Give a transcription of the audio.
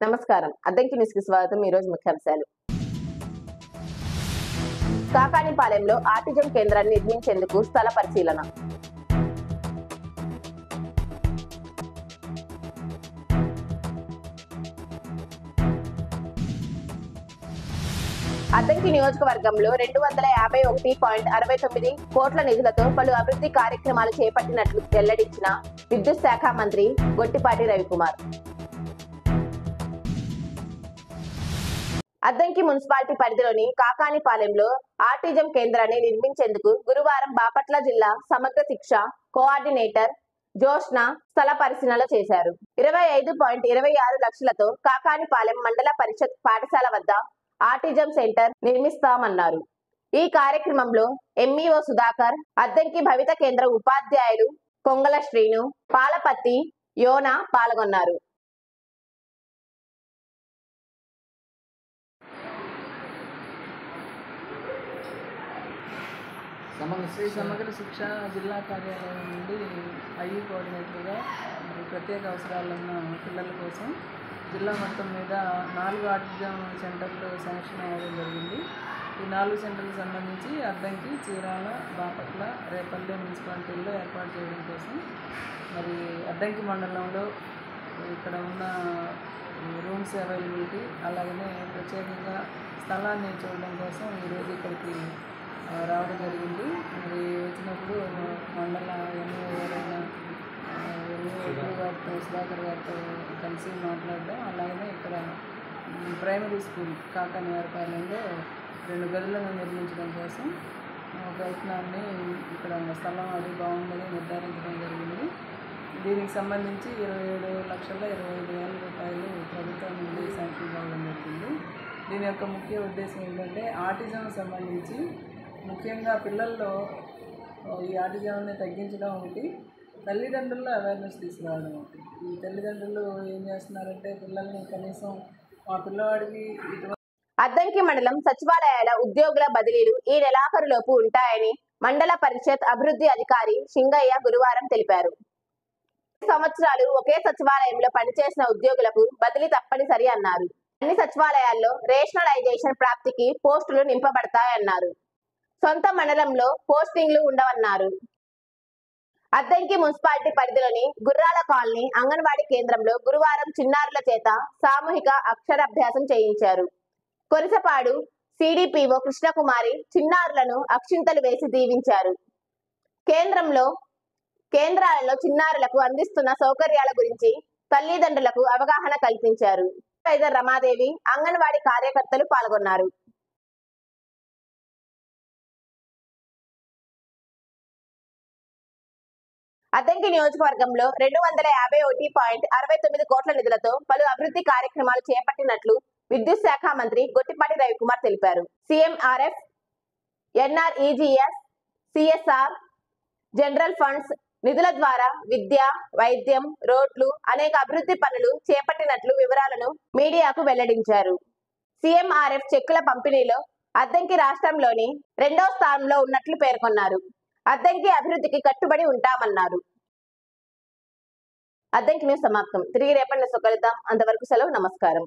నమస్కారం. అద్దంకి న్యూస్ కి స్వాగతం. ఈ రోజు ముఖ్యాంశాలు. కాకానిపాలెంలో ఆటిజం కేంద్రాన్ని నిర్మించేందుకు స్థల పరిశీలన. అద్దంకి నియోజకవర్గంలో 251.69 కోట్ల నిధులతో పలు అభివృద్ధి కార్యక్రమాలు చేపట్టినట్లు వెల్లడించిన విద్యుత్ శాఖ మంత్రి గొట్టిపాటి రవికుమార్. అద్దంకి మున్సిపాలిటీ పరిధిలోని కాకానిపాలెంలో ఆటిజం కేంద్రాన్ని నిర్మించేందుకు గురువారం బాపట్ల జిల్లా సమగ్ర శిక్ష కోఆర్డినేటర్ జోష్న స్థల పరిశీలన చేశారు. 25.26 లక్షలతో కాకానిపాలెం మండల పరిషత్ పాఠశాల వద్ద ఆటిజం సెంటర్ నిర్మిస్తామన్నారు. ఈ కార్యక్రమంలో ఎంఈఓ సుధాకర్, అద్దంకి భవిత కేంద్ర ఉపాధ్యాయులు కొంగల శ్రీను, పాలపత్తి యోన పాల్గొన్నారు. శ్రీ సమగ్ర శిక్ష జిల్లా కార్యాలయం నుండి ఐఈ కోఆర్డినేటర్గా ప్రత్యేక అవసరాలున్న పిల్లల కోసం జిల్లా మొత్తం మీద 4 ఆటిజం సెంటర్లు శాంక్షన్ అవ్వడం జరిగింది. ఈ 4 సెంటర్లకు సంబంధించి అద్దంకి, చీరాల, బాపట్ల, రేపల్లె మున్సిపాలిటీల్లో ఏర్పాటు చేయడం కోసం మరి అద్దంకి మండలంలో ఇక్కడ ఉన్న రూమ్స్ అవైలబిలిటీ అలాగనే ప్రత్యేకంగా స్థలాన్ని చూడడం కోసం ఈరోజు ఇక్కడికి రావడం జరిగింది. మరి వచ్చినప్పుడు మండల ఎంఓ గారైన గారితో సుధాకర్ గారితో కలిసి మాట్లాడడం, అలాగనే ఇక్కడ ప్రైమరీ స్కూల్ కాకానిపాలెంలో 2 గదులను నిర్మించడం కోసం ప్రయత్నాన్ని ఇక్కడ స్థలం అది బాగుందని నిర్ధారించడం జరిగింది. దీనికి సంబంధించి 27,25,000 రూపాయలు ప్రభుత్వం నుండి శాంక్షన్ కావడం జరిగింది. దీని యొక్క ముఖ్య ఉద్దేశం ఏంటంటే ఆటిజం సంబంధించి ముఖ్యంగా పిల్లల్లో ఈ ఆటిజంని తగ్గించడం ఒకటి, తల్లిదండ్రుల్లో అవేర్నెస్ తీసుకురావడం ఒకటి. ఈ తల్లిదండ్రులు ఏం చేస్తున్నారంటే పిల్లల్ని కనీసం మా పిల్లవాడికి అద్దంకి మండలం సచివాలయాల ఉద్యోగుల బదిలీలు ఈ నెలాఖరులోపు ఉంటాయని మండల పరిషత్ అభివృద్ధి అధికారి సింగయ్య గురువారం తెలిపారు. సంవత్సరాలు ఒకే సచివాలయంలో పనిచేసిన ఉద్యోగులకు బదిలీ తప్పనిసరి అన్నారు. అన్ని సచివాలయాల్లో రేషనలైజేషన్ ప్రాప్తికి పోస్టులు నింపబడతాయన్నారు. సొంత మండలంలో పోస్టింగ్లు ఉండవన్నారు. అద్దంకి మున్సిపాలిటీ పరిధిలోని గుర్రాల కాలనీ అంగన్వాడీ కేంద్రంలో గురువారం చిన్నారుల చేత సామూహిక అక్షరాభ్యాసం చేయించారు. కొరిసపాడు సిడిపిఓ కృష్ణకుమారి చిన్నారులను అక్షింతలు వేసి దీవించారు. కేంద్రాలలో చిన్నారులకు అందిస్తున్న సౌకర్యాల గురించి తల్లిదండ్రులకు అవగాహన కల్పించారు. రమాదేవి, అంగన్వాడీ కార్యకర్తలు పాల్గొన్నారు. అద్దంకి నియోజకవర్గంలో 251.69 కోట్ల నిధులతో పలు అభివృద్ధి కార్యక్రమాలు చేపట్టినట్లు విద్యుత్ శాఖ మంత్రి గొట్టిపాటి రవికుమార్ తెలిపారు. CMRF, NREGS, CSR, general funds నిధుల ద్వారా విద్య, వైద్యం, రోడ్లు అనేక అభివృద్ధి పనులు చేపట్టినట్లు వివరాలను మీడియాకు వెల్లడించారు. సీఎంఆర్ఎఫ్ చెక్కుల పంపిణీలో అద్దంకి రాష్ట్రంలోని 2వ స్థానంలో ఉన్నట్లు పేర్కొన్నారు. అద్దంకి అభివృద్ధికి కట్టుబడి ఉంటామన్నారు. అద్దంకి న్యూస్ సమాప్తం. తిరిగి రేపటి న్యూస్ కలుద్దాం. అంతవరకు సెలవు. నమస్కారం.